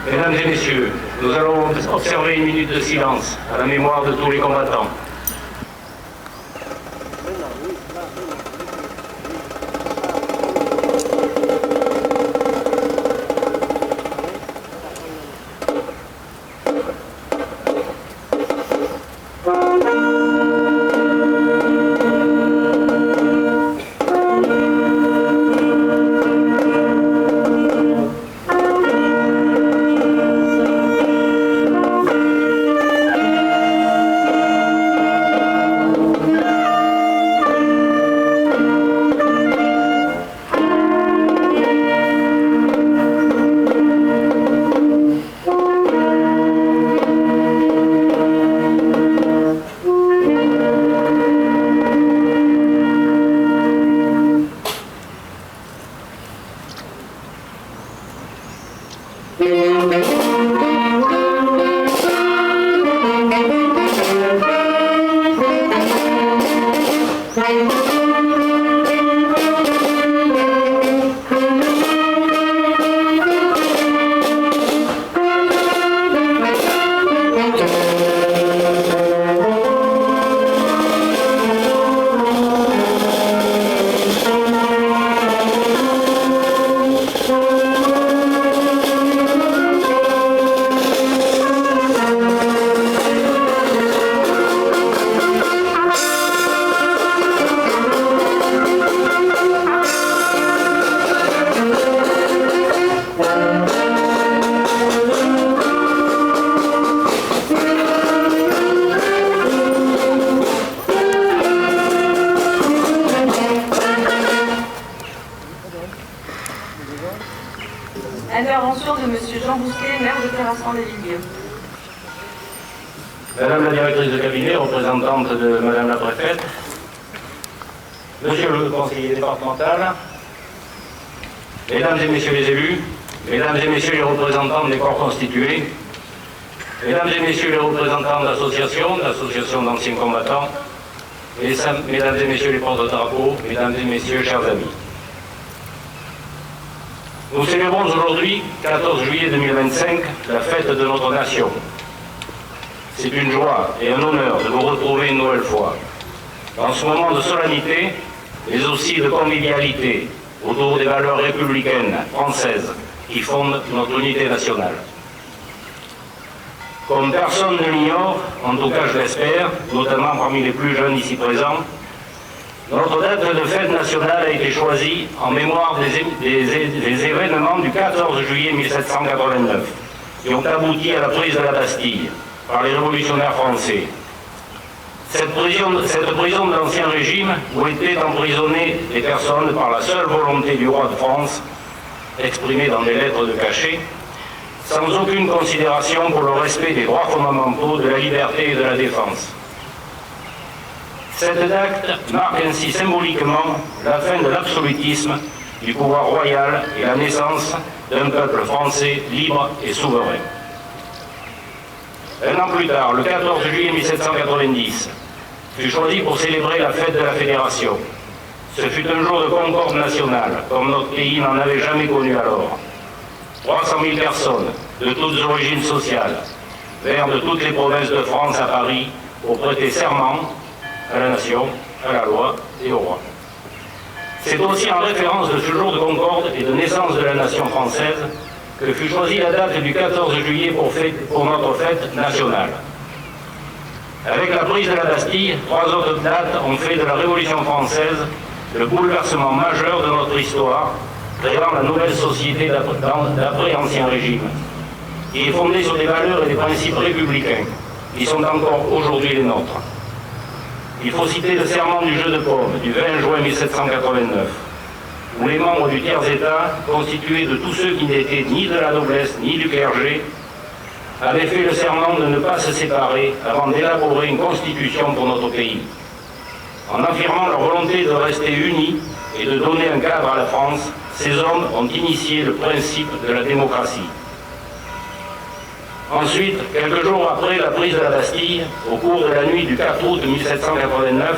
Mesdames et messieurs, nous allons observer une minute de silence à la mémoire de tous les combattants. Intervention de M. Jean Bousquet, maire de Terrasson-les-Villiers. Madame la directrice de cabinet, représentante de Madame la préfète, Monsieur le conseiller départemental, Mesdames et Messieurs les élus, Mesdames et Messieurs les représentants des corps constitués, Mesdames et Messieurs les représentants d'associations d'anciens combattants, Mesdames et Messieurs les porte-drapeaux, Mesdames et Messieurs, chers amis. Nous célébrons aujourd'hui, 14 juillet 2025, la fête de notre nation. C'est une joie et un honneur de vous retrouver une nouvelle fois. Dans ce moment de solennité, mais aussi de convivialité, autour des valeurs républicaines françaises qui fondent notre unité nationale. Comme personne ne l'ignore, en tout cas je l'espère, notamment parmi les plus jeunes ici présents, notre date de fête nationale a été choisie en mémoire des événements du 14 juillet 1789, qui ont abouti à la prise de la Bastille par les révolutionnaires français. Cette prison de l'Ancien Régime, où étaient emprisonnées des personnes par la seule volonté du roi de France, exprimée dans des lettres de cachet, sans aucune considération pour le respect des droits fondamentaux, de la liberté et de la défense. Cette date marque ainsi symboliquement la fin de l'absolutisme du pouvoir royal et la naissance d'un peuple français libre et souverain. Un an plus tard, le 14 juillet 1790, fut choisi pour célébrer la fête de la Fédération. Ce fut un jour de concorde nationale, comme notre pays n'en avait jamais connu alors. 300 000 personnes, de toutes origines sociales, vinrent de toutes les provinces de France à Paris pour prêter serment à la nation, à la loi et au roi. C'est aussi en référence de ce jour de concorde et de naissance de la nation française que fut choisie la date du 14 juillet pour notre fête nationale. Avec la prise de la Bastille, 3 autres dates ont fait de la Révolution française le bouleversement majeur de notre histoire, créant la nouvelle société d'après-Ancien Régime, qui est fondée sur des valeurs et des principes républicains, qui sont encore aujourd'hui les nôtres. Il faut citer le serment du jeu de paume du 20 juin 1789, où les membres du tiers-État, constitués de tous ceux qui n'étaient ni de la noblesse ni du clergé, avaient fait le serment de ne pas se séparer avant d'élaborer une constitution pour notre pays, en affirmant leur volonté de rester unis et de donner un cadre à la France Ces hommes ont initié le principe de la démocratie. Ensuite, quelques jours après la prise de la Bastille, au cours de la nuit du 4 août 1789,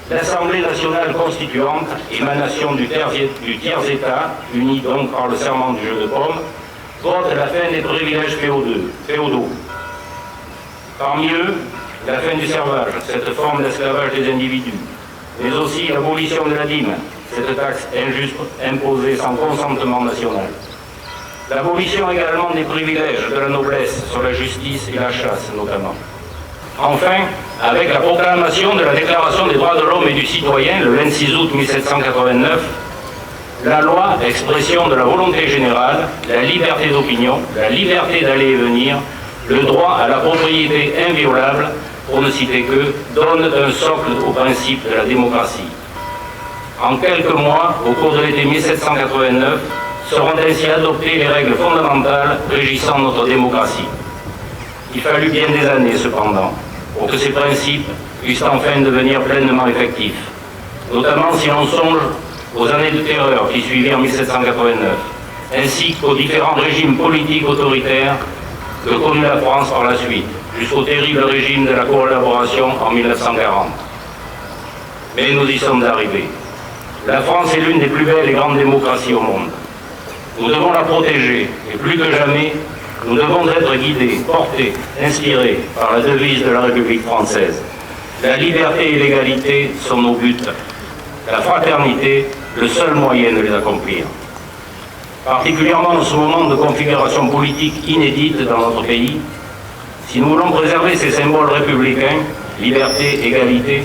l'Assemblée nationale constituante, émanation du tiers-État, unis donc par le serment du jeu de paume, vote la fin des privilèges féodaux. Parmi eux, la fin du servage, cette forme d'esclavage des individus, mais aussi l'abolition de la dîme, cette taxe injuste imposée sans consentement national. L'abolition également des privilèges de la noblesse sur la justice et la chasse notamment. Enfin, avec la proclamation de la Déclaration des droits de l'homme et du citoyen le 26 août 1789, la loi, expression de la volonté générale, la liberté d'opinion, la liberté d'aller et venir, le droit à la propriété inviolable, pour ne citer que, donne un socle au principe de la démocratie. En quelques mois, au cours de l'été 1789, seront ainsi adoptées les règles fondamentales régissant notre démocratie. Il fallut bien des années, cependant, pour que ces principes puissent enfin devenir pleinement effectifs, notamment si l'on songe aux années de terreur qui suivirent 1789, ainsi qu'aux différents régimes politiques autoritaires que connut la France par la suite, jusqu'au terrible régime de la collaboration en 1940. Mais nous y sommes arrivés. La France est l'une des plus belles et grandes démocraties au monde. Nous devons la protéger, et plus que jamais, nous devons être guidés, portés, inspirés par la devise de la République française. La liberté et l'égalité sont nos buts. La fraternité, le seul moyen de les accomplir. Particulièrement en ce moment de configuration politique inédite dans notre pays, si nous voulons préserver ces symboles républicains, liberté, égalité,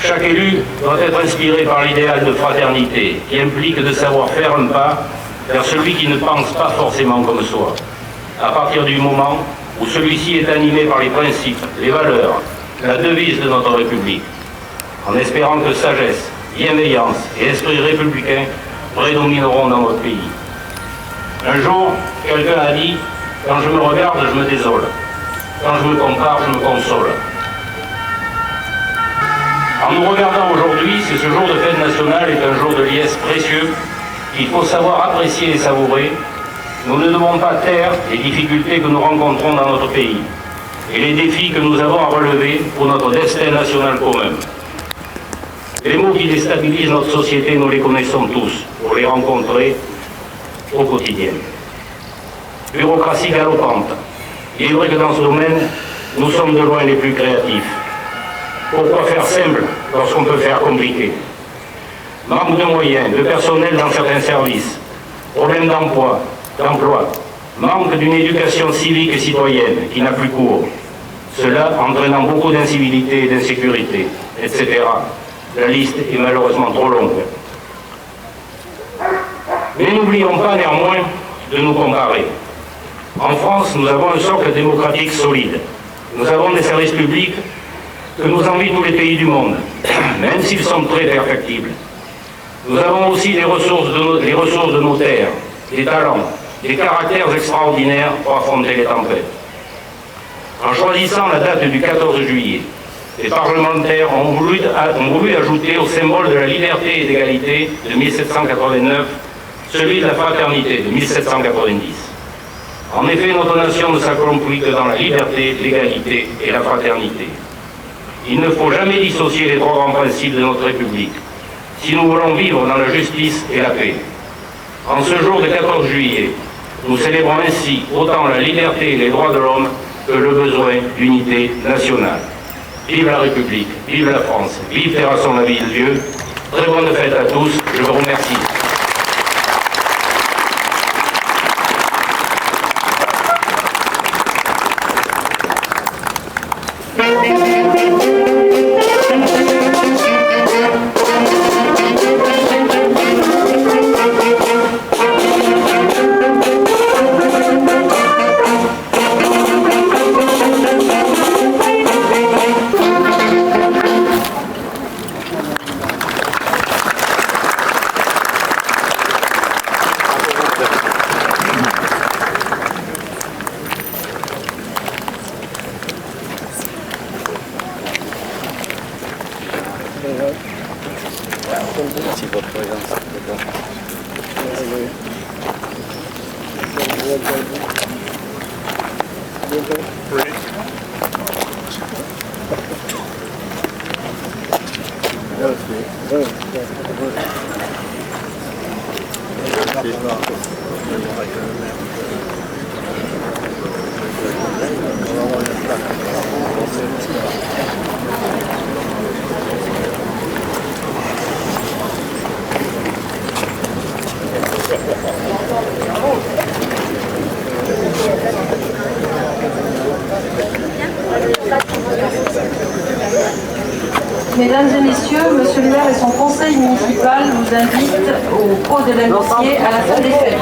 chaque élu doit être inspiré par l'idéal de fraternité qui implique de savoir faire un pas vers celui qui ne pense pas forcément comme soi, à partir du moment où celui-ci est animé par les principes, les valeurs, la devise de notre République, en espérant que sagesse, bienveillance et esprit républicain prédomineront dans notre pays. Un jour, quelqu'un a dit « Quand je me regarde, je me désole. Quand je me compare, je me console. » En nous regardant aujourd'hui, si ce jour de fête nationale est un jour de liesse précieux qu'il faut savoir apprécier et savourer, nous ne devons pas taire les difficultés que nous rencontrons dans notre pays et les défis que nous avons à relever pour notre destin national commun. Les maux qui déstabilisent notre société, nous les connaissons tous, pour les rencontrer au quotidien. Bureaucratie galopante. Il est vrai que dans ce domaine, nous sommes de loin les plus créatifs. Pourquoi faire simple lorsqu'on peut faire compliqué? Manque de moyens, de personnel dans certains services, problème d'emploi, manque d'une éducation civique et citoyenne qui n'a plus cours, cela entraînant beaucoup d'incivilité et d'insécurité, etc. La liste est malheureusement trop longue. Mais n'oublions pas néanmoins de nous comparer. En France, nous avons un socle démocratique solide. Nous avons des services publics que nous envient tous les pays du monde, même s'ils sont très perfectibles. Nous avons aussi les ressources de nos terres, des talents, des caractères extraordinaires pour affronter les tempêtes. En choisissant la date du 14 juillet, les parlementaires ont voulu ajouter au symbole de la liberté et d'égalité de 1789 celui de la fraternité de 1790. En effet, notre nation ne s'accomplit que dans la liberté, l'égalité et la fraternité. Il ne faut jamais dissocier les trois grands principes de notre République, si nous voulons vivre dans la justice et la paix. En ce jour du 14 juillet, nous célébrons ainsi autant la liberté et les droits de l'homme que le besoin d'unité nationale. Vive la République, vive la France, vive Terrasson la ville de Dieu. Très bonne fête à tous, je vous remercie. Mesdames et messieurs, monsieur le maire et son conseil municipal vous invitent au pot de l'amitié à la fin des fêtes.